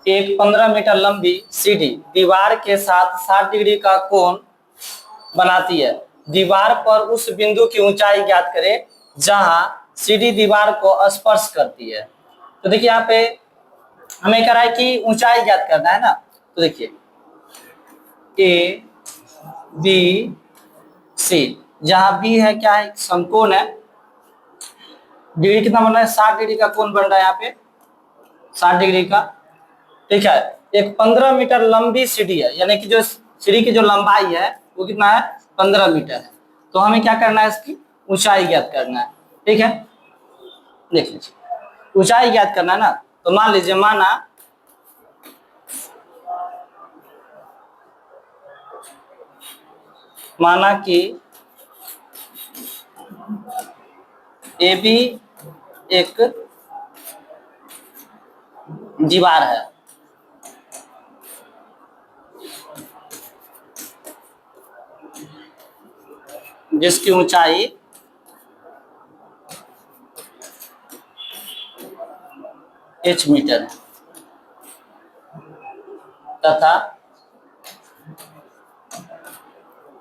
एक 15 मीटर लंबी सीढ़ी दीवार के साथ 60 डिग्री का कोण बनाती है। दीवार पर उस बिंदु की ऊंचाई ज्ञात करें जहां सीढ़ी दीवार को स्पर्श करती है। तो देखिए यहाँ पे हमें कह रहा है कि ऊंचाई ज्ञात करना है ना। तो देखिए ए बी सी, जहां बी है क्या है, समकोण है। डिग्री कितना बन रहा है, 60 डिग्री का कोण बन रहा है यहाँ पे, 60 डिग्री का। ठीक है, एक 15 मीटर लंबी सीढ़ी है, यानी कि जो सीढ़ी की जो लंबाई है वो कितना है, 15 मीटर है। तो हमें क्या करना है, इसकी ऊंचाई ज्ञात करना है। ठीक है, देख लीजिए ऊंचाई ज्ञात करना है ना। तो मान लीजिए माना कि ए बी एक दीवार है, जिसकी ऊंचाई h मीटर है, तथा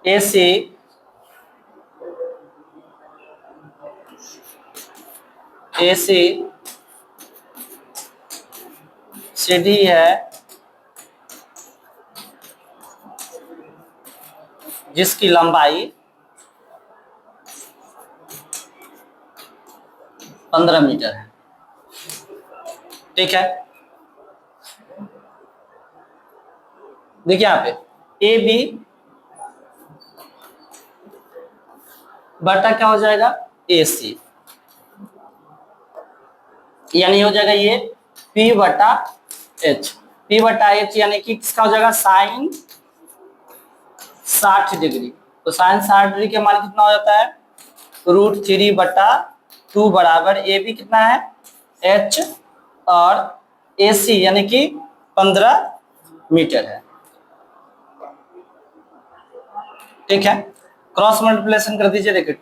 AC सीढ़ी है जिसकी लंबाई 15 मीटर है। ठीक है, देखिए यहाँ पे ए बी बटा क्या हो जाएगा, ए सी, यानी हो जाएगा ये P बटा H। P बटा H यानी कि किसका हो जाएगा, साइन 60 डिग्री। तो साइन 60 डिग्री के मान कितना हो जाता है, √3 बटा 2 बराबर ए बी कितना है, H, और ए सी यानी कि 15 मीटर है। ठीक है, क्रॉस मल्टीप्लिकेशन कर दीजिए। देखिए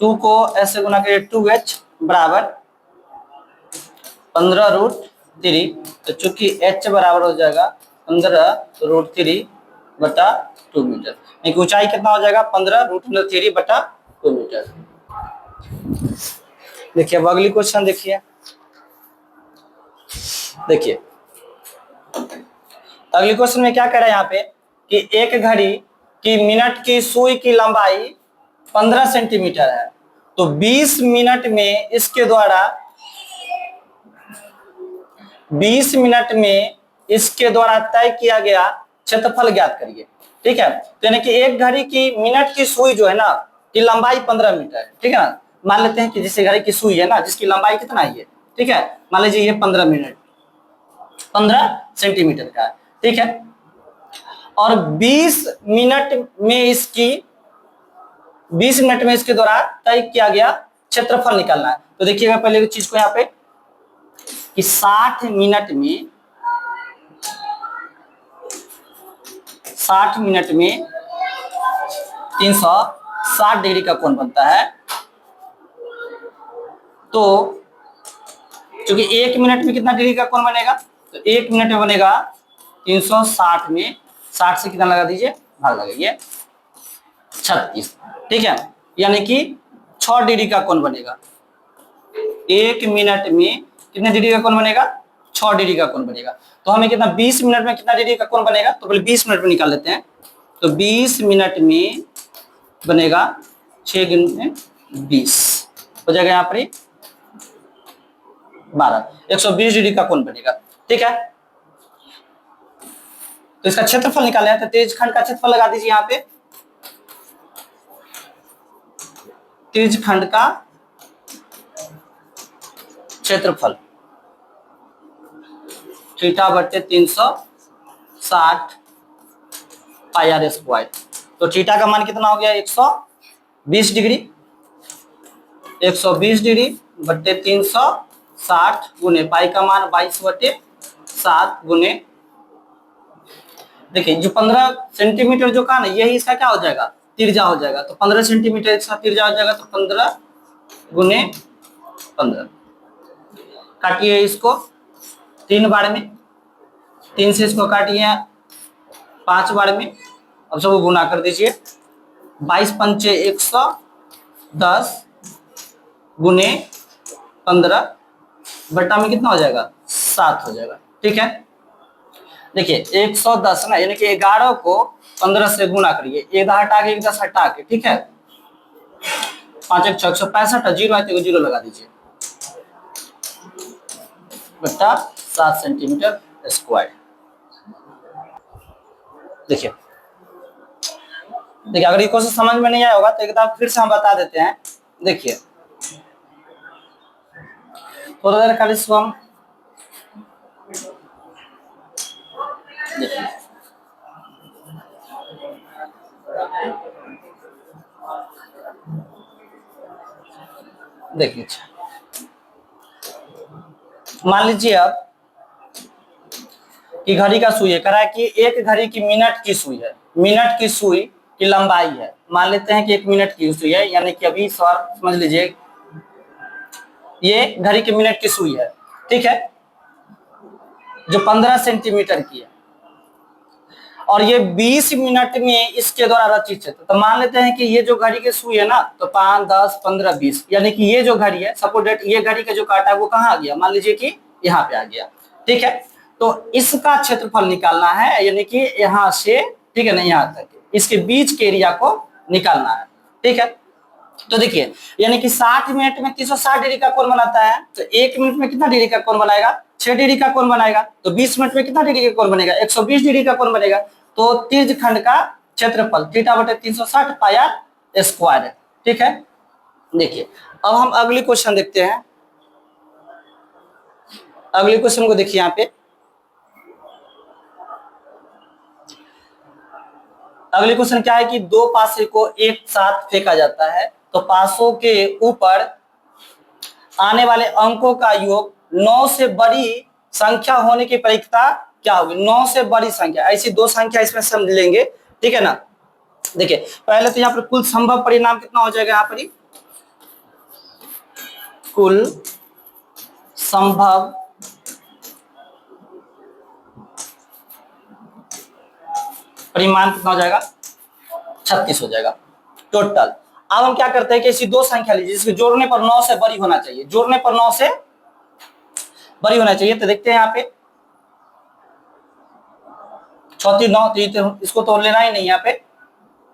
2 को ऐसे गुना करिए, 2H बराबर 15√3। तो चूंकि H बराबर हो जाएगा 15√3 बटा 2 मीटर, यानी ऊंचाई कितना हो जाएगा, 15√3 बटा 2 मीटर। देखिए अब अगली क्वेश्चन देखिए। देखिए अगली क्वेश्चन में क्या कह रहा है यहाँ पे कि एक घड़ी की मिनट की सुई की लंबाई 15 सेंटीमीटर है, तो 20 मिनट में इसके द्वारा 20 मिनट में इसके द्वारा तय किया गया क्षेत्रफल ज्ञात करिए। ठीक है, तो यानी कि एक घड़ी की मिनट की सुई जो है ना, की लंबाई 15 मीटर है। ठीक है ना, मान लेते हैं कि जिस घड़ी की सुई है ना, जिसकी लंबाई कितना है, ठीक है, मान लीजिए ये 15 सेंटीमीटर का है। ठीक है, और 20 मिनट में इसके द्वारा तय किया गया क्षेत्रफल निकालना है। तो देखिएगा पहले चीज को यहाँ पे कि 60 मिनट में 360 डिग्री का कोण बनता है। तो क्योंकि 1 मिनट में कितना डिग्री का कोण बनेगा, तो 1 मिनट में बनेगा 360 में 60 से कितना लगा दीजिए, भाग लगाइए 36। ठीक है, यानी कि 6 डिग्री का कोण बनेगा। 1 मिनट में कितने डिग्री का कोण बनेगा, 6 डिग्री का कोण बनेगा। तो हमें कितना 20 मिनट में कितना डिग्री का कोण बनेगा, तो पहले 20 मिनट में निकाल लेते हैं। तो 20 मिनट में बनेगा 6 गुने 20 हो जाएगा यहाँ पर 12, 120 डिग्री का कोण बनेगा। ठीक है, तो इसका क्षेत्रफल निकालना है, तो त्रिज्यखंड का क्षेत्रफल लगा दीजिए यहाँ पे। त्रिज्यखंड का क्षेत्रफल थीटा बटे 360 पाई आर स्क्वायर। तो थीटा का मान कितना हो गया, 120 डिग्री। 120 डिग्री बटे 360 गुने पाई का मान 22/7 गुने, देखिए जो 15 सेंटीमीटर जो का ना, यही इसका क्या हो जाएगा, त्रिज्या हो जाएगा। तो 15 सेंटीमीटर इसका त्रिज्या हो जाएगा। तो 15 गुने 15, काटिए इसको 3 बार में, 3 से इसको काटिए 5 बार में, अब सबको गुना कर दीजिए। 22 पंचे 110 गुने 15 बट्टा में कितना हो जाएगा 7 हो जाएगा। ठीक है, देखिए 110 ना, यानी कि 11 को 15 से गुना करिए, 1 हटा के 1 10 हटा के, ठीक है, 5 1 6 165, जीरो आते हुए जीरो लगा दीजिए, बट्टा 7 सेंटीमीटर स्क्वायर। देखिए देखिए अगर ये क्वेश्चन समझ में नहीं आया होगा तो एक बार फिर से हम बता देते हैं। देखिए थोड़ा देर खाली इसको हम देखिए, मान लीजिए अब कि घड़ी का सुई है, कह रहा है कि एक घड़ी की मिनट की सुई है, मिनट की सुई की लंबाई है, मान लेते हैं कि 1 मिनट की सुई है, यानी कि अभी सवाल समझ लीजिए ये घड़ी की मिनट की सुई है, ठीक है, जो 15 सेंटीमीटर की है और ये 20 मिनट में इसके द्वारा रचित है। तो मान लेते हैं कि ये जो घड़ी की सुई है ना, तो 5 10 15 20, यानी कि ये जो घड़ी है सपोज डेट ये घड़ी का जो काटा है वो कहाँ आ गया, मान लीजिए कि यहाँ पे आ गया। ठीक है, तो इसका क्षेत्रफल निकालना है, यानी कि यहाँ से, ठीक है ना, यहाँ तक इसके बीच के एरिया को निकालना है। ठीक है, तो देखिए यानी कि 60 मिनट में 360 डिग्री का कोण बनाता है, तो 1 मिनट में कितना डिग्री का कोण बनाएगा, 6 डिग्री का कोण बनेगा। तो 20 मिनट में कितना डिग्री का कोण बनेगा, 120 डिग्री का कोण बनेगा। तो त्रिज्यखंड का क्षेत्रफल θ/360 पाया स्क्वायर है। ठीक है, देखिए अब हम अगली क्वेश्चन देखते हैं। अगली क्वेश्चन को देखिए, यहाँ पे अगली क्वेश्चन क्या है कि दो पासे को एक साथ फेंका जाता है, तो पासों के ऊपर आने वाले अंकों का योग 9 से बड़ी संख्या होने की प्रायिकता क्या होगी। 9 से बड़ी संख्या, ऐसी दो संख्या इसमें समझ लेंगे। ठीक है ना, देखिए पहले तो यहाँ पर कुल संभव परिणाम कितना हो जाएगा, यहाँ पर कुल संभव परिमाण कितना हो जाएगा, 36 हो जाएगा टोटल। अब हम क्या करते हैं कि ऐसी दो संख्या लीजिए जिसके जोड़ने पर 9 से बड़ी होना चाहिए, जोड़ने पर 9 से बड़ी होना चाहिए। तो देखते हैं यहाँ पे 6 3 9, तो इसको तो लेना ही नहीं। यहाँ पे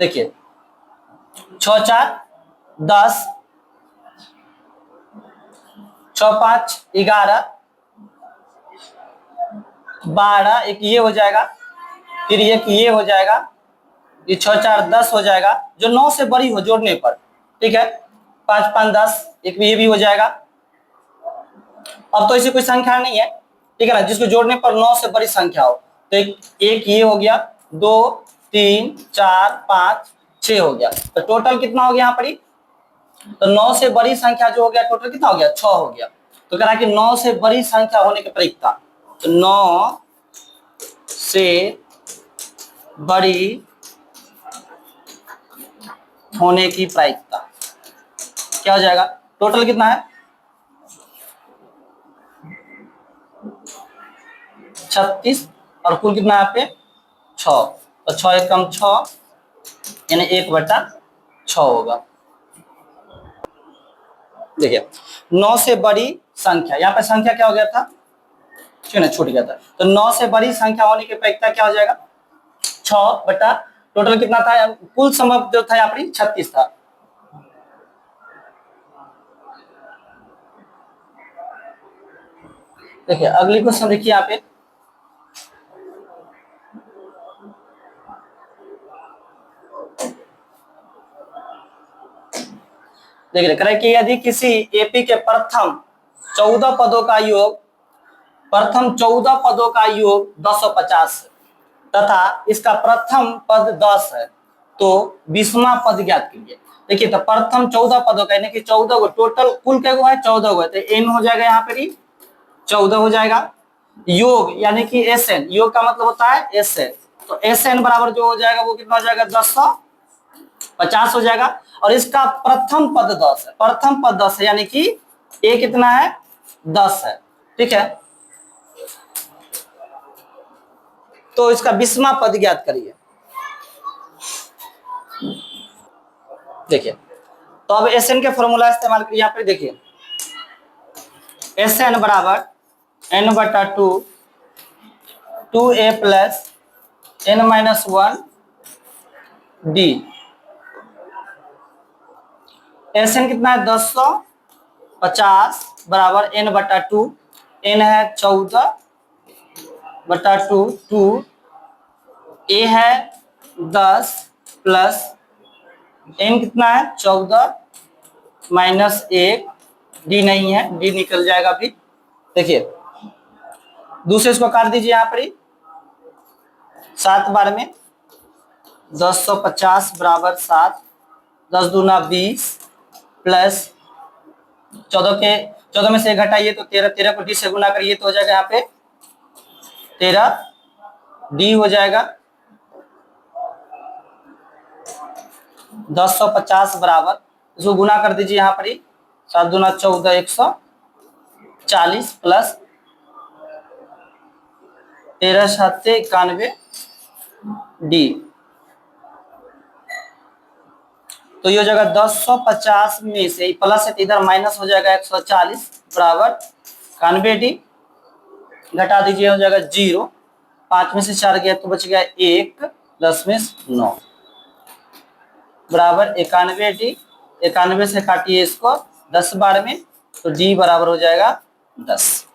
देखिए 6 4 10, 6 5 11, 12, एक ये हो जाएगा, फिर एक ये हो जाएगा, ये 6 4 10 हो जाएगा, जो 9 से बड़ी हो जोड़ने पर। ठीक है, 5 5 10, एक ये भी हो जाएगा। अब तो ऐसी कोई संख्या नहीं है, ठीक है ना, जिसको जोड़ने पर 9 से बड़ी संख्या हो। तो एक ये हो गया, 2 3 4 5 6 हो गया, तो टोटल कितना हो गया यहाँ पर, तो 9 से बड़ी संख्या जो हो गया टोटल कितना हो गया, 6 हो गया। तो कह रहा है कि 9 से बड़ी संख्या होने की प्रायिकता, तो 9 से बड़ी होने की प्रायिकता क्या हो जाएगा, टोटल कितना है 36 और कुल कितना है यहाँ पे 6, तो 6 एक कम 6, यानी 1/6 होगा। देखिए 9 से बड़ी संख्या, यहाँ पे संख्या क्या हो गया था, छूट गया था, तो 9 से बड़ी संख्या होने की प्रायिकता क्या हो जाएगा 6 बटा टोटल कितना था, कुल संभव जो था यहाँ पर 36 था। देखिए अगली क्वेश्चन देखिए यहाँ पे, देखिए कह रहा है कि यदि किसी एपी के प्रथम 14 पदों का योग 1050 तथा इसका प्रथम पद 10 है, तो 20वां पद ज्ञात कीजिए। देखिए तो प्रथम 14 पदों का, यानी कि 14 को टोटल कुल क्या हुआ है 14 को, तो एन हो जाएगा यहाँ पर 14 हो जाएगा। योग यानी कि एस एन, योग का मतलब होता है एस एन, तो एस एन बराबर जो हो जाएगा वो कितना हो जाएगा 1050 हो जाएगा। और इसका प्रथम पद 10 है, प्रथम पद 10 है, यानी कि ए कितना है 10 है। ठीक है, तो इसका 20वां पद ज्ञात करिए। देखिए, तो अब एस एन के फॉर्मूला इस्तेमाल करिए। यहाँ पे देखिए, एस एन बराबर एन बटा two, 2a plus N minus 1 D. S N कितना है 1050 बराबर एन बटा टू, एन है 14 बटा टू, टू ए है 10 प्लस एन कितना है 14 माइनस 1, डी नहीं है, डी निकल जाएगा फिर। देखिए दूसरे इसको काट दीजिए यहाँ पर ही, 7 बार में 1050 बराबर 7, 10 दूना 20 प्लस 14 में से 1 घटाइए तो 13, 13 को डी से गुना करिए तो हो जाएगा यहाँ पे 13 डी हो जाएगा। 1050 बराबर, इसको गुना कर दीजिए यहाँ पर ही, 7 दूना 14, 140 प्लस 13 7 91 डी। तो ये हो जाएगा 1050 में से प्लस है तो इधर माइनस हो जाएगा 140 बराबर 91 डी। घटा दीजिए हो जाएगा 0, 5 में से 4 गया तो बच गया 1, 10 में 9 बराबर 91 डी। 91 से काटिए इसको 10 बार में तो डी बराबर हो जाएगा 10।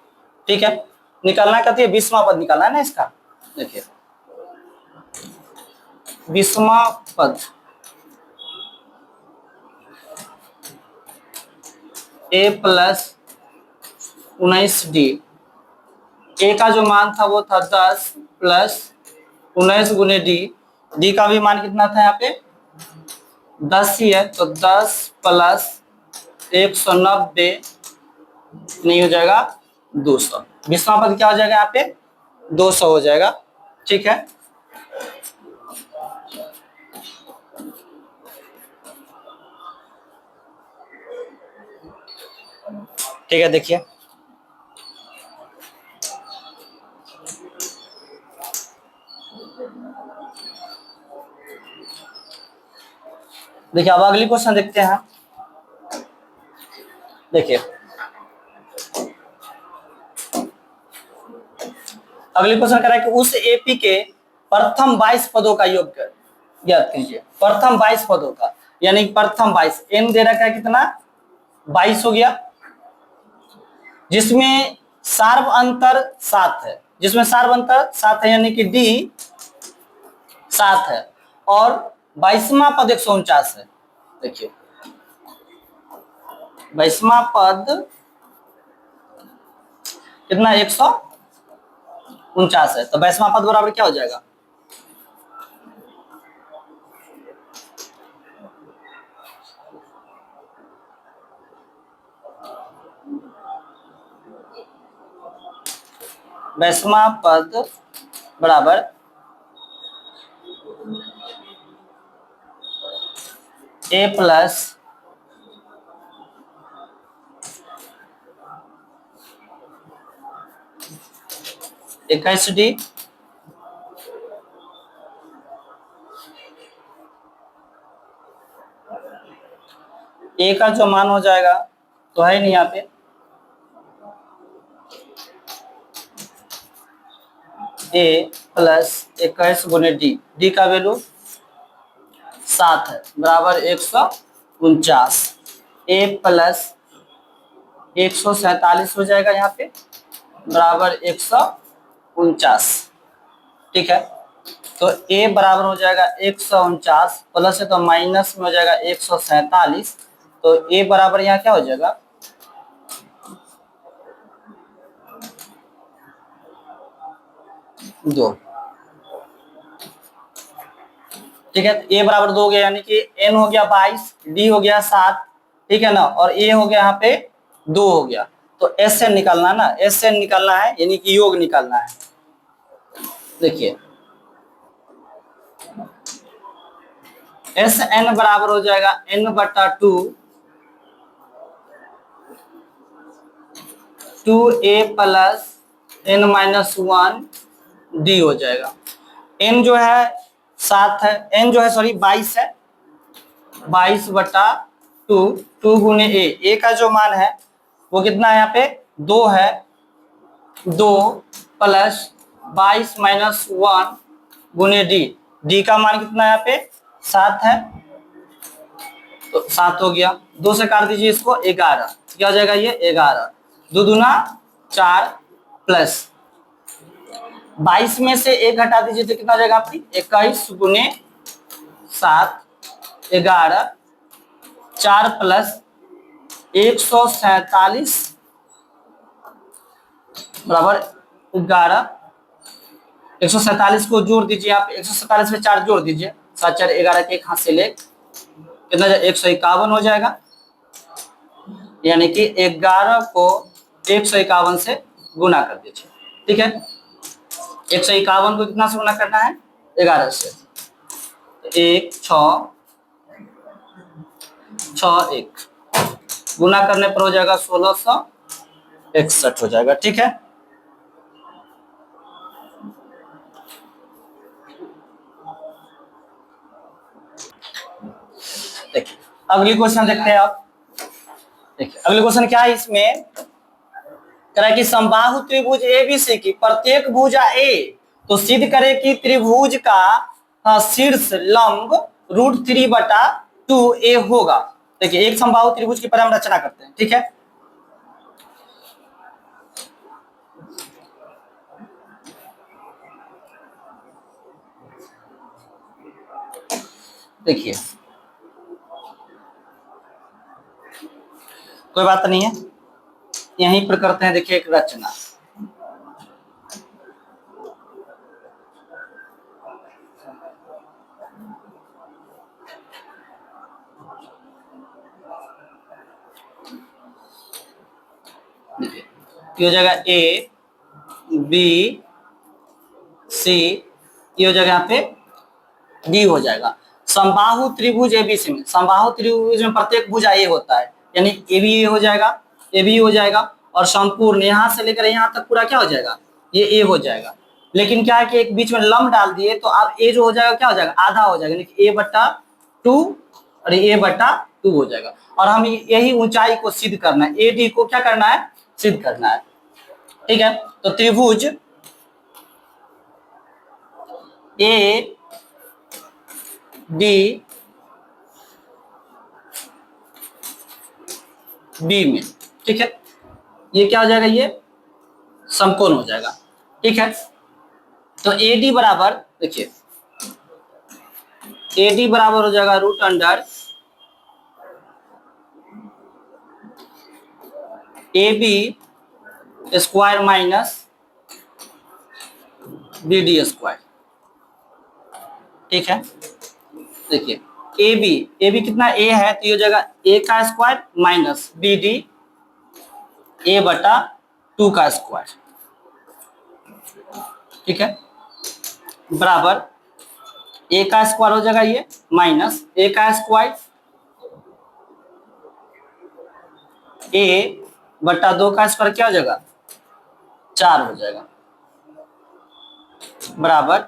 ठीक है, निकालना कहती है 20वां पद निकालना है ना इसका। देखिए 20वां पद ए प्लस 19 डी। ए का जो मान था वो था 10 प्लस 19 गुने डी। डी का भी मान कितना था यहाँ पे 10 ही है, तो 10 प्लस 190 नहीं हो जाएगा 200। 20वां पद क्या हो जाएगा यहाँ पे 200 हो जाएगा। ठीक है, ठीक है। देखिए देखिए अब अगली क्वेश्चन देखते हैं। देखिए अगली क्वेश्चन कह रहा है कि उस एपी के प्रथम 22 पदों का योग ज्ञात कीजिए। प्रथम 22 पदों का यानी प्रथम 22, एन दे रखा है कितना 22 हो गया, जिसमें सार्व अंतर 7 है, जिसमें सार्व अंतर 7 है यानी कि डी 7 है, और 22वां पद 149 है। देखिए 22वां पद कितना 149 है, तो 22वां पद बराबर क्या हो जाएगा 22वां पद बराबर ए प्लस 21 डी ए का जो मान हो जाएगा तो है नहीं यहाँ पे, ए प्लस 21 गुने डी, डी का वैल्यू 7 है बराबर 149, ए प्लस 147 हो जाएगा यहाँ पे बराबर 149। ठीक है, तो ए बराबर हो जाएगा 149, प्लस है तो माइनस में हो जाएगा 147, तो ए बराबर यहाँ क्या हो जाएगा 2। ठीक है, ए बराबर 2 हो गया यानी कि एन हो गया 22, डी हो गया 7, ठीक है ना, और ए हो गया यहाँ पे 2 हो गया। तो एस एन निकालना ना, एस एन निकालना है यानी कि योग निकालना है। देखिए एस एन बराबर हो जाएगा एन बटा 2, 2a plus n minus 1 D हो जाएगा। n जो है 7 है, n जो है सॉरी 22 है, 22/2, 2 गुने ए का जो मान है वो कितना है यहाँ पे 2 है, 2 प्लस 22 - 1 गुने डी का मान कितना है यहाँ पे 7 है, तो 7 हो गया, 2 से काट दीजिए इसको 11, क्या हो जाएगा ये 11, 2 दूना 4 प्लस 22 में से 1 घटा दीजिए तो कितना हो जाएगा आपकी 21 गुने 7 11, 4 प्लस 147 बराबर 11, 147 को जोड़ दीजिए आप, 147 में 4 जोड़ दीजिए, 7 4 11 के एक हाथ से ले कितना 151 हो जाएगा, यानी कि 11 को 151 से गुना कर दीजिए, ठीक है। 151 को कितना से गुना करना है 11 से, 1 6 6 1 गुना करने पर हो जाएगा 1661 हो जाएगा, ठीक है। देखिए अगली क्वेश्चन देखते हैं आप। देखिए अगली क्वेश्चन क्या है, इसमें कह रहा है कि समबाहु त्रिभुज एबीसी की प्रत्येक भुजा ए तो सिद्ध करे कि त्रिभुज का शीर्ष लंब √3/2 a होगा। देखिए एक समबाहु त्रिभुज की पर हम रचना करते हैं, ठीक है। देखिए कोई बात नहीं है, यहीं पर करते हैं। देखिए एक रचना, ये हो जाएगा ए बी सी, ये हो जाएगा यहाँ पे डी हो जाएगा। समबाहु त्रिभुज एबीसी में, समबाहु त्रिभुज में प्रत्येक भुजा ए होता है, यानी ए भी ए हो जाएगा, ए भी हो जाएगा, और संपूर्ण यहाँ से लेकर यहाँ तक पूरा क्या हो जाएगा ये ए हो जाएगा। लेकिन क्या है कि एक बीच में लंब डाल दिए तो अब ए जो हो जाएगा क्या हो जाएगा आधा हो जाएगा, यानी a/2 और a/2 हो जाएगा। और हम यही ऊंचाई को सिद्ध करना है, ए डी को क्या करना है सिद्ध करना है, ठीक है। तो त्रिभुज ए डी बी में, ठीक है, ये क्या हो जाएगा ये समकोण हो जाएगा, ठीक है। तो ए डी बराबर, देखिए ए डी बराबर हो जाएगा √AB² माइनस BD², ठीक है। देखिए ए बी कितना ए है तो ये हो जाएगा a² माइनस BD a/2², ठीक है, बराबर a² हो जाएगा ये माइनस a² a/2² क्या हो जाएगा 4 हो जाएगा, बराबर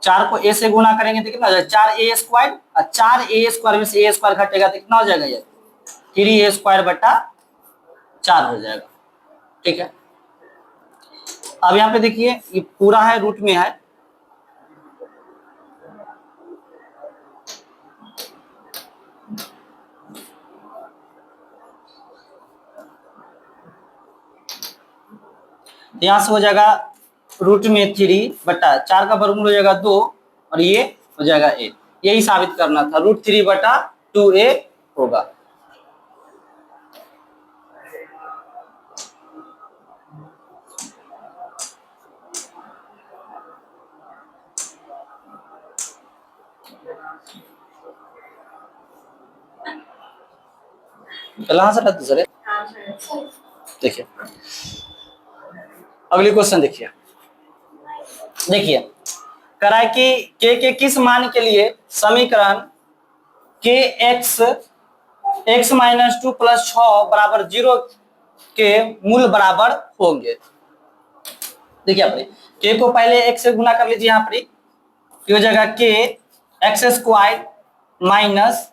4 को a से गुना करेंगे तो कितना हो जाएगा 4a², और 4a² में से a² घटेगा तो कितना हो जाएगा ये 3a²/4 हो जाएगा, ठीक है। अब यहाँ पे देखिए ये पूरा है रूट में है, यहाँ से हो जाएगा रूट में 3/4 का वर्गमूल हो जाएगा 2 और ये हो जाएगा a, यही साबित करना था √3/2a होगा। कहाँ से दूसरे देखिए अगली क्वेश्चन देखिए, कह रहा है कि के किस मान के लिए समीकरण के x -2 + 6 = 0 के मूल बराबर होंगे। देखिए अपने के को पहले एक से गुना कर लीजिए यहाँ पर, ये हो जाएगा के एक्स स्क्वायर माइनस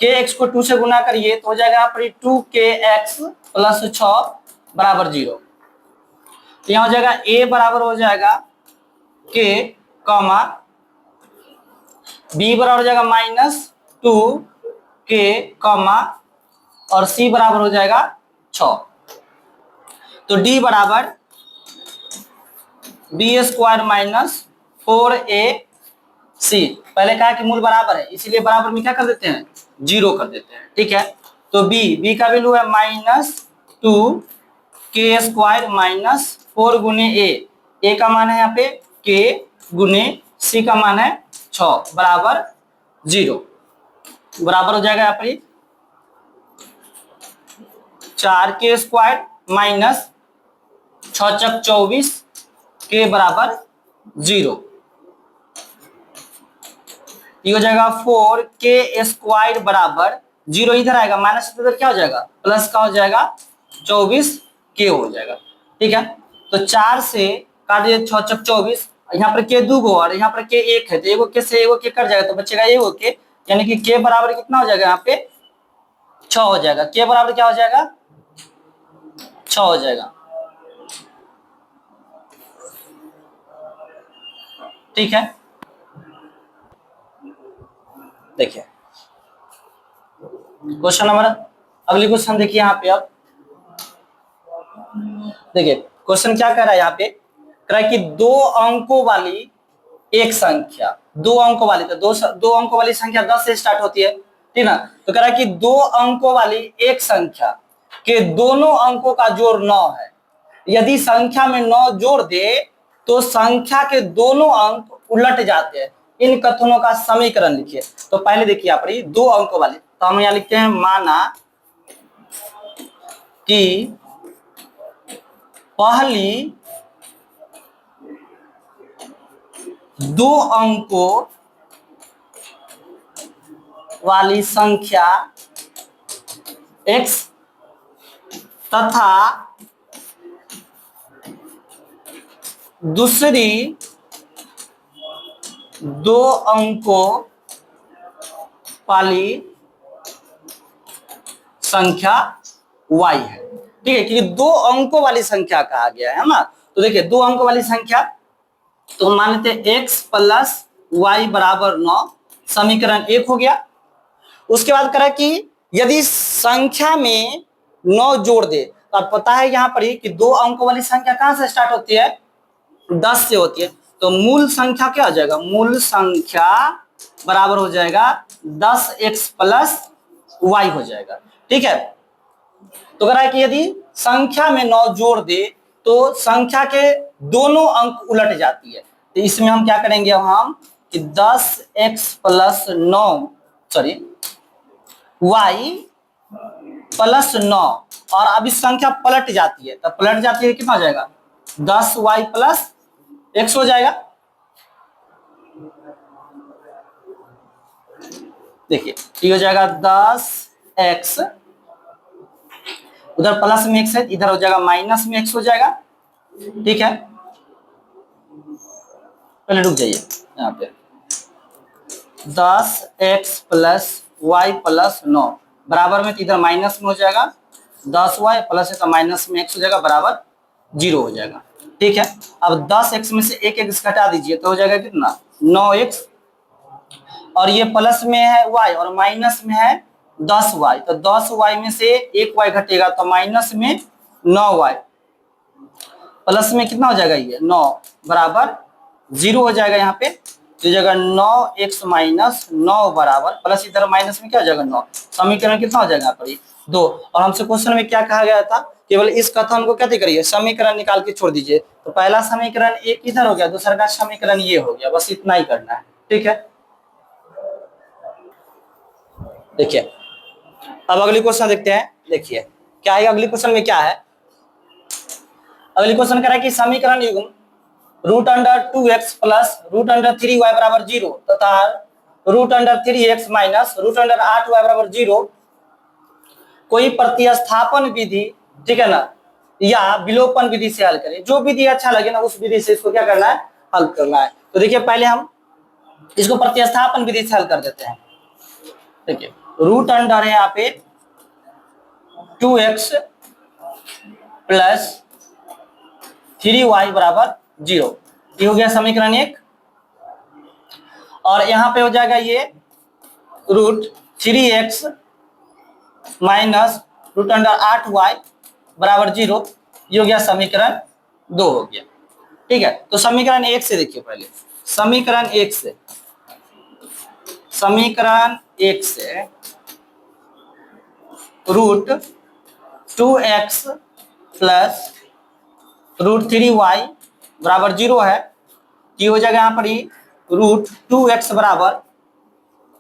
के एक्स को 2 से गुना करिए तो हो जाएगा यहाँ पर 2kx प्लस 6 बराबर 0। तो यहाँ हो जाएगा a बराबर हो जाएगा k कॉमा b बराबर हो जाएगा -2k कॉमा और c बराबर हो जाएगा 6। तो d बराबर बी स्क्वायर माइनस 4ac, पहले कहा कि मूल बराबर है इसीलिए बराबर में क्या कर देते हैं 0 कर देते हैं, ठीक है। तो b का वैल्यू है -2k स्क्वायर माइनस 4 गुने a का मान है यहाँ पे k गुने c का मान है 6 बराबर 0, बराबर हो जाएगा यहाँ पर 4k स्क्वायर माइनस 6 चक 24 के बराबर 0। ये हो जाएगा 4k स्क्वायर बराबर 0, इधर आएगा माइनस इधर क्या हो जाएगा प्लस का हो जाएगा 24k हो जाएगा, ठीक है। तो 4 से काट दिए 6 चक 24, यहाँ पर k 2 गो और यहाँ पर k 1 है तो एगो k से एगो k कट जाएगा तो बचेगा एगो k, यानी कि k बराबर कितना हो जाएगा यहाँ पे 6 हो जाएगा। k बराबर क्या हो जाएगा 6 हो जाएगा, ठीक है। देखिए क्वेश्चन नंबर, अगली क्वेश्चन देखिए यहाँ पे। अब देखिए क्वेश्चन क्या कह रहा है यहाँ पे, कह रहा है कि 2 अंकों वाली एक संख्या, 2 अंकों वाली, तो दो अंकों वाली संख्या 10 से स्टार्ट होती है, ठीक ना। तो कह रहा है कि 2 अंकों वाली एक संख्या के दोनों अंकों का जोड़ 9 है, यदि संख्या में 9 जोड़ दे तो संख्या के दोनों अंक उलट जाते हैं, इन कथनों का समीकरण लिखिए। तो पहले देखिए यहाँ पर 2 अंकों वाली, तो हम यहाँ लिखते हैं माना कि पहली 2 अंकों वाली संख्या x तथा दूसरी 2 अंकों वाली संख्या y है, ठीक है। क्योंकि 2 अंकों वाली संख्या कहा गया है ना, तो देखिए 2 अंकों वाली संख्या, तो मान लेते हैं x प्लस वाई बराबर 9, समीकरण 1 हो गया। उसके बाद करा कि यदि संख्या में 9 जोड़ दे, तो अब पता है यहाँ पर ही कि 2 अंकों वाली संख्या कहां से स्टार्ट होती है 10 से होती है, तो मूल संख्या क्या हो जाएगा, मूल संख्या बराबर हो जाएगा 10x प्लस वाई हो जाएगा, ठीक है। तो कह रहा है कि यदि संख्या में 9 जोड़ दे तो संख्या के दोनों अंक उलट जाती है, तो इसमें हम क्या करेंगे हम कि 10x plus 9 sorry y plus 9, और अब इस संख्या पलट जाती है, तो पलट जाती है कितना हो जाएगा 10y प्लस x हो जाएगा। देखिए ये हो जाएगा 10x, उधर प्लस में x है, इधर हो जाएगा माइनस में x हो जाएगा, ठीक है। पहले रुक जाइए यहाँ पे 10x प्लस वाई प्लस 9 बराबर में, तो इधर माइनस में हो जाएगा 10y प्लस है तो माइनस में x हो जाएगा बराबर 0 हो जाएगा, ठीक है। अब 10x में से एक x घटा दीजिए तो हो जाएगा कितना 9x, और ये प्लस में है y और माइनस में है 10y, तो 10y में से एक y घटेगा तो माइनस में 9y, प्लस में कितना हो जाएगा ये 9 बराबर 0 हो जाएगा यहाँ पे, तो जगह 9x माइनस 9 बराबर प्लस इधर माइनस में क्या हो जाएगा 9, समीकरण कितना हो जाएगा यहाँ पर 2। और हमसे क्वेश्चन में क्या कहा गया था, केवल इस कथन को क्या करिए समीकरण निकाल के छोड़ दीजिए, तो पहला समीकरण एक इधर हो गया, दूसरा का समीकरण ये हो गया, बस इतना ही करना है, ठीक है। देखिए अब अगली क्वेश्चन देखते हैं। देखिए क्या है अगली क्वेश्चन में, क्या है अगली क्वेश्चन कह रहा है कि समीकरण युग्म √2x प्लस √3y बराबर 0 तथा √3x माइनस √8y बराबर 0 कोई प्रतिस्थापन विधि, ठीक है ना, या विलोपन विधि से हल करें। जो विधि अच्छा लगे ना उस विधि से इसको क्या करना है, हल करना है। तो देखिए पहले हम इसको प्रतिस्थापन विधि से हल कर देते हैं। देखिए रूट अंडर है यहाँ पे 2x प्लस 3y बराबर 0, ये हो गया समीकरण 1। और यहाँ पे हो जाएगा ये root 3x minus root under 8y बराबर 0, ये हो गया समीकरण 2 हो गया। ठीक है, तो समीकरण 1 से देखिए पहले, समीकरण 1 से root 2x plus root 3y बराबर 0 है, ये हो जाएगा यहाँ पर ही रूट 2x बराबर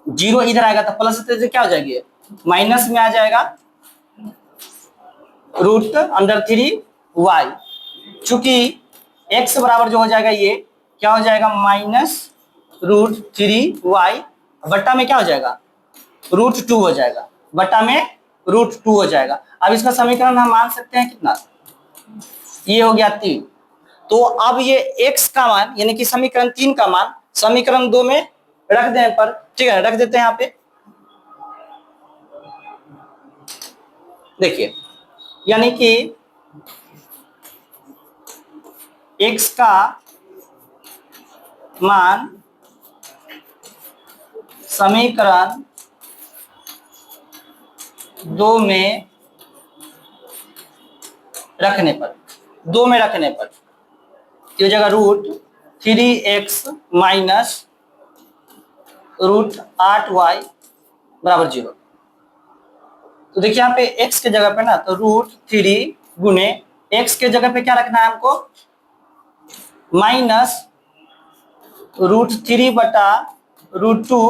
0 इधर आएगा तो प्लस से क्या हो जाएगी, माइनस में आ जाएगा रूट अंडर 3y, चूंकि x बराबर जो हो जाएगा ये क्या हो जाएगा माइनस रूट 3y बट्टा में क्या हो जाएगा रूट 2 हो जाएगा, बट्टा में रूट 2 हो जाएगा। अब इसका समीकरण हम मान सकते हैं कितना, ये हो गया 3। तो अब ये x का मान यानी कि समीकरण 3 का मान समीकरण 2 में रख देने पर, ठीक है रख देते हैं यहाँ पे। देखिए यानी कि x का मान समीकरण 2 में रखने पर, ये जगह root 3x minus root 8y बराबर 0। तो देखिए यहाँ पे x के जगह पे ना तो रूट 3 गुने x के जगह पे क्या रखना है हमको माइनस रूट 3 बटा रूट 2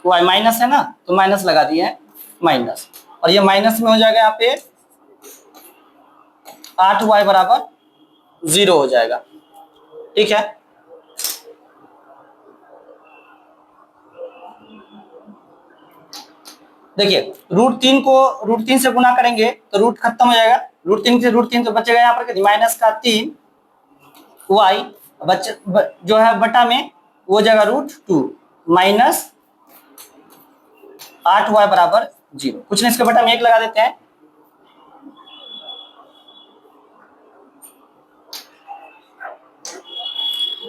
y, माइनस है ना तो माइनस लगा दिए हैं माइनस, और ये माइनस में हो जाएगा यहाँ पे 8y बराबर 0 हो जाएगा। ठीक है, देखिए रूट 3 को रूट 3 से गुना करेंगे तो रूट खत्म हो जाएगा, रूट 3 से रूट 3 तो बचेगा यहाँ पर माइनस का 3y जो है बटा में वो जगह रूट 2 माइनस 8y बराबर 0, कुछ नहीं इसके बटा में 1 लगा देते हैं।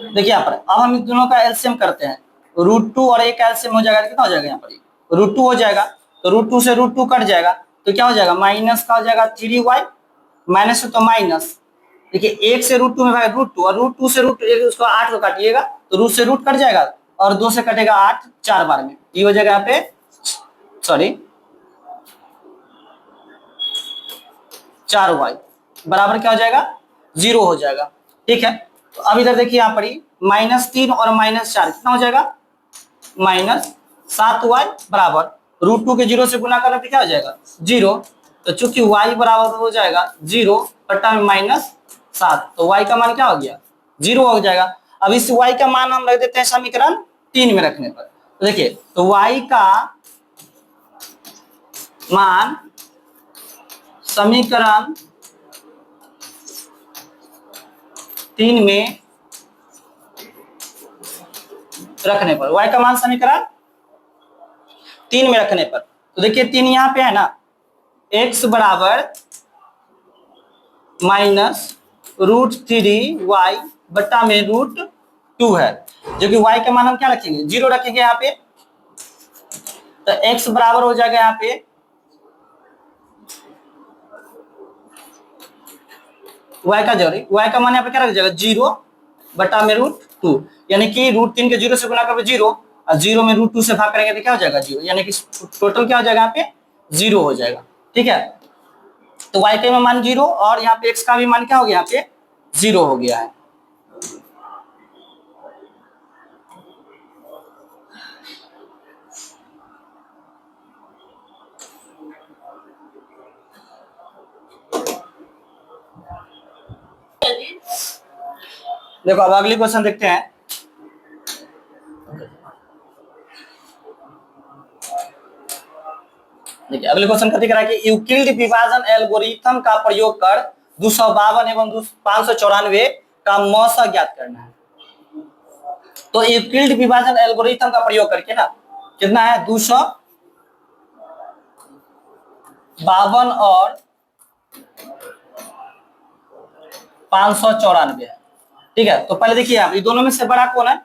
देखिए यहाँ पर अब हम इन दोनों का एलसीएम करते हैं, रूट 2 और 1 का एलसीएम हो जाएगा, कितना हो जाएगा यहाँ पर रूट 2 हो जाएगा, तो रूट 2 से रूट 2 कट जाएगा तो क्या हो जाएगा माइनस का हो जाएगा 3y, माइनस तो माइनस, देखिए 1 से रूट 2 में भाई रूट 2 और रूट 2 से रूट उसको 8 को काटिएगा तो रूट से रूट कट जाएगा और 2 से कटेगा 8 4 बार में, ये हो जाएगा यहाँ पे सॉरी 4y बराबर क्या हो जाएगा 0 हो जाएगा। ठीक है, तो अब इधर देखिए यहाँ पर -3 और -4 कितना हो जाएगा -7y बराबर रूट 2 के 0 से गुना करने पे क्या हो जाएगा 0, तो चूंकि y बराबर हो जाएगा 0 बटा में -7 तो y का मान क्या हो गया 0 हो जाएगा। अब इस y का मान हम रख देते हैं समीकरण 3 में रखने पर, तो देखिए तो y का मान समीकरण 3 में रखने पर, y का मान समीकरण 3 में रखने पर, तो देखिए 3 यहाँ पे है ना, x बराबर माइनस रूट 3y बटा में रूट 2 है, जो कि y का मान हम क्या रखेंगे 0 रखेंगे यहाँ पे, तो x बराबर हो जाएगा यहाँ पे y का जोड़ी, y का मान यहाँ पे क्या रख जाएगा 0 बटा में रूट 2, यानी कि रूट 3 के 0 से गुना कर 0 और 0 में रूट 2 से भाग करेंगे तो क्या हो जाएगा 0, यानी कि टोटल क्या हो जाएगा यहाँ पे 0 हो जाएगा। ठीक है, तो y का मान 0 और यहाँ पे x का भी मान क्या हो गया यहाँ पे 0 हो गया है। देखो अब अगली क्वेश्चन देखते हैं। देखिए अगले क्वेश्चन का दिख रहा है कि यूक्लिड विभाजन एल्गोरिथम का प्रयोग कर 252 एवं 594 का मौसा ज्ञात करना है। तो यूक्लिड विभाजन एल्गोरिथम का प्रयोग करके ना कितना है 252 और 594 है। ठीक है, तो पहले देखिए आप ये दोनों में से बड़ा कौन है?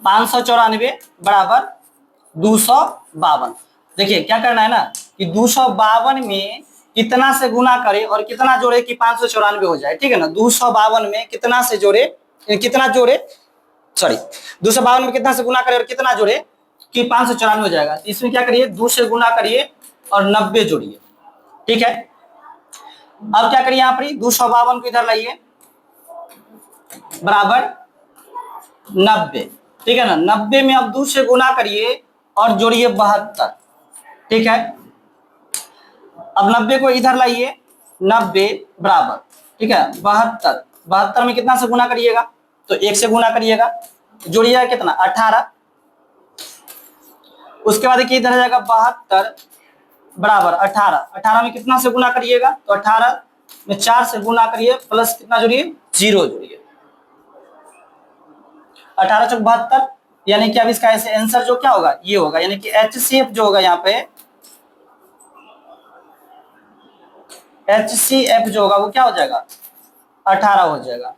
594 बराबर 252। देखिए क्या करना है ना कि 252 में कितना से गुना करे और कितना जोड़े कि 594 हो जाए। ठीक है ना, 252 में कितना से जोड़े, कितना जोड़े, सॉरी 252 में कितना से गुना करे और कितना जोड़े कि 594 हो जाएगा। तो इसमें क्या करिए 2 से गुना करिए और 90 जोड़िए। ठीक है, अब क्या करिए यहाँ पर 252 को इधर लाइए बराबर 90। ठीक है ना, 90 में अब 2 से गुना करिए और जोड़िए 72। ठीक है, अब 90 को इधर लाइए, 90 बराबर, ठीक है 72। 72 में कितना से गुना करिएगा? तो 1 से गुना करिएगा, जोड़िएगा कितना 18। उसके बाद देखिए इधर आ जाएगा 72 बराबर 18। 18 में कितना से गुना करिएगा? तो 18 में 4 से गुना करिए प्लस कितना जोड़िए 0 जोड़िए, 18 चौक 72। यानी कि अब इसका ऐसे आंसर जो क्या होगा ये होगा, यानी कि HCF जो होगा यहाँ पे HCF जो होगा वो क्या हो जाएगा 18 हो जाएगा।